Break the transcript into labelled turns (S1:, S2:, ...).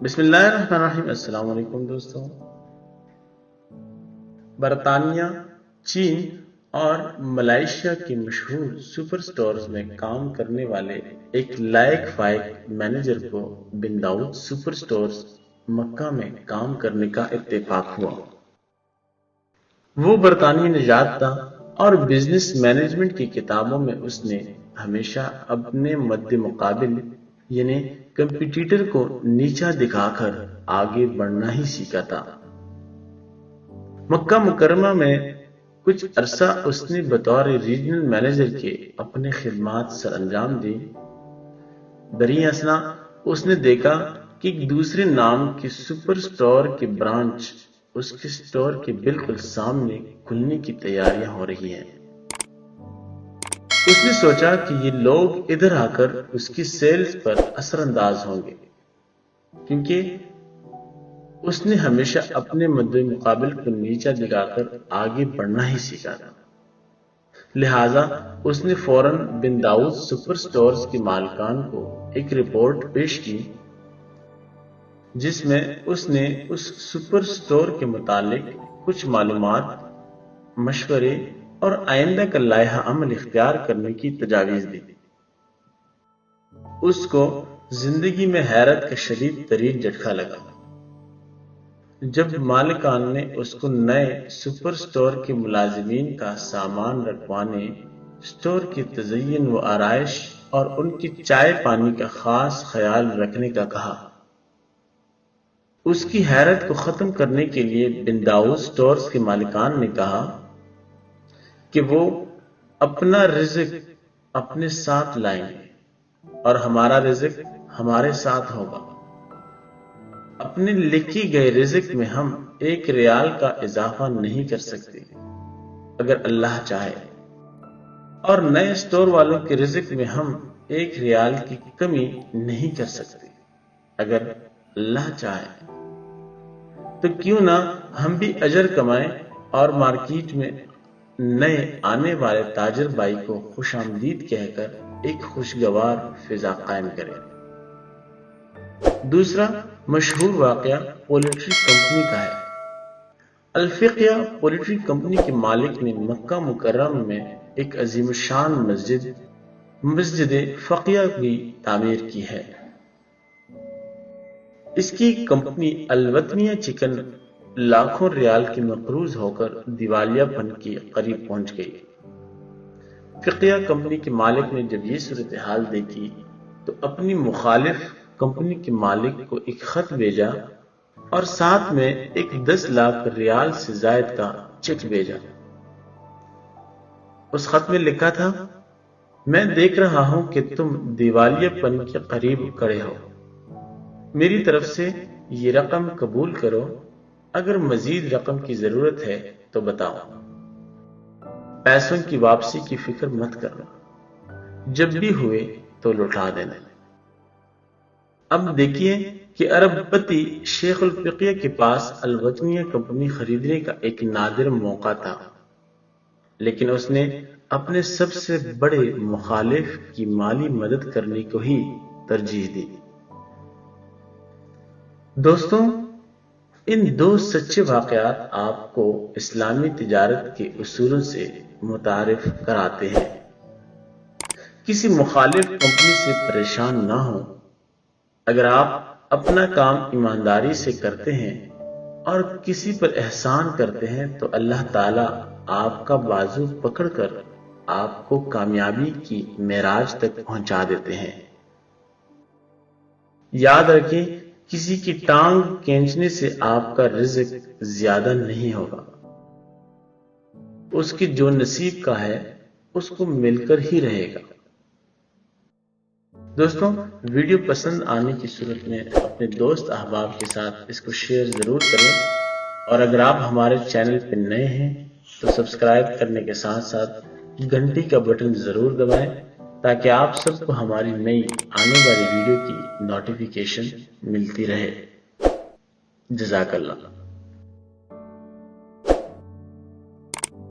S1: بسم اللہ الرحمن الرحیم۔ السلام علیکم دوستوں۔ برطانیہ، چین اور ملائیشیا کے مشہور سپر سٹورز میں کام کرنے والے ایک لائق فائق مینیجر کو بن داؤد سپر سٹورز مکہ میں کام کرنے کا اتفاق ہوا۔ وہ برطانوی نژاد تھا اور بزنس مینجمنٹ کی کتابوں میں اس نے ہمیشہ اپنے مد مقابل یعنی کمپیٹیٹر کو نیچا دکھا کر آگے بڑھنا ہی سیکھا تھا۔ مکہ مکرمہ میں کچھ عرصہ اس نے بطور ریجنل مینیجر کے اپنے خدمات سر انجام دی۔ دریں اثنا اس نے دیکھا کہ ایک دوسرے نام کے سپر سٹور کی برانچ اس کے سٹور کے بالکل سامنے کھلنے کی تیاریاں ہو رہی ہیں۔ اس نے سوچا کہ یہ لوگ ادھر آ کر اس کی سیلز پر اثر انداز ہوں گے، کیونکہ اس نے ہمیشہ اپنے مد مقابل کو نیچا دکھا کر آگے بڑھنا ہی سیکھا تھا۔ لہٰذا اس نے فوراً بن داؤد سپر سٹورز کے مالکان کو ایک رپورٹ پیش کی جس میں اس نے اس سپر سٹور کے متعلق کچھ معلومات، مشورے اور آئندہ کا لائحہ عمل اختیار کرنے کی تجاویز دی۔ اس کو زندگی میں حیرت کا شدید ترین جھٹکا لگا جب مالکان نے اس کو نئے سپر سٹور کے ملازمین کا سامان رکھوانے، سٹور کی تزئین و آرائش اور ان کی چائے پانی کا خاص خیال رکھنے کا کہا۔ اس کی حیرت کو ختم کرنے کے لیے بن داؤد سٹورز کے مالکان نے کہا کہ وہ اپنا رزق اپنے ساتھ لائیں گے اور ہمارا رزق ہمارے ساتھ ہوگا۔ اپنے لکھی گئے رزق میں ہم 1 ریال کا اضافہ نہیں کر سکتے اگر اللہ چاہے، اور نئے سٹور والوں کے رزق میں ہم 1 ریال کی کمی نہیں کر سکتے اگر اللہ چاہے۔ تو کیوں نہ ہم بھی اجر کمائیں اور مارکیٹ میں نئے آنے والے تاجر بھائی کو خوش آمدید کہہ کر ایک خوشگوار فضا قائم کریں۔ دوسرا مشہور واقعہ پولیٹری کمپنی کا ہے۔ الفقیہ پولیٹری کمپنی کے مالک نے مکہ مکرمہ میں ایک عظیم الشان مسجد فقیہ کی تعمیر کی ہے۔ اس کی کمپنی الوطنیہ چکن لاکھوں ریال کی مقروض ہو کر دیوالیہ پن کے قریب پہنچ گئی۔ فقیہ کمپنی کے مالک نے جب یہ صورتحال دیکھی تو اپنی مخالف کمپنی کے مالک کو ایک خط بھیجا اور ساتھ میں ایک 10 لاکھ ریال سے زائد کا چیک بھیجا۔ اس خط میں لکھا تھا، میں دیکھ رہا ہوں کہ تم دیوالیہ پن کے قریب کھڑے ہو، میری طرف سے یہ رقم قبول کرو، اگر مزید رقم کی ضرورت ہے تو بتاؤ، پیسوں کی واپسی کی فکر مت کرنا، جب بھی ہوئے تو لوٹا دینا۔ اب دیکھیے کہ عرب پتی شیخ الفقیہ کے پاس الوطنیہ کمپنی خریدنے کا ایک نادر موقع تھا، لیکن اس نے اپنے سب سے بڑے مخالف کی مالی مدد کرنے کو ہی ترجیح دی۔ دوستوں، ان 2 سچے واقعات آپ کو اسلامی تجارت کے اصولوں سے متعارف کراتے ہیں۔ کسی مخالف کمپنی سے پریشان نہ ہوں۔ اگر آپ اپنا کام ایمانداری سے کرتے ہیں اور کسی پر احسان کرتے ہیں تو اللہ تعالیٰ آپ کا بازو پکڑ کر آپ کو کامیابی کی معراج تک پہنچا دیتے ہیں۔ یاد رکھیں، کسی کی ٹانگ کھینچنے سے آپ کا رزق زیادہ نہیں ہوگا، اس کے جو نصیب کا ہے اس کو مل کر ہی رہے گا۔ دوستوں، ویڈیو پسند آنے کی صورت میں اپنے دوست احباب کے ساتھ اس کو شیئر ضرور کریں، اور اگر آپ ہمارے چینل پہ نئے ہیں تو سبسکرائب کرنے کے ساتھ ساتھ گھنٹی کا بٹن ضرور دبائیں تاکہ آپ سب کو ہماری نئی آنے والی ویڈیو کی نوٹیفیکیشن ملتی رہے۔ جزاک اللہ۔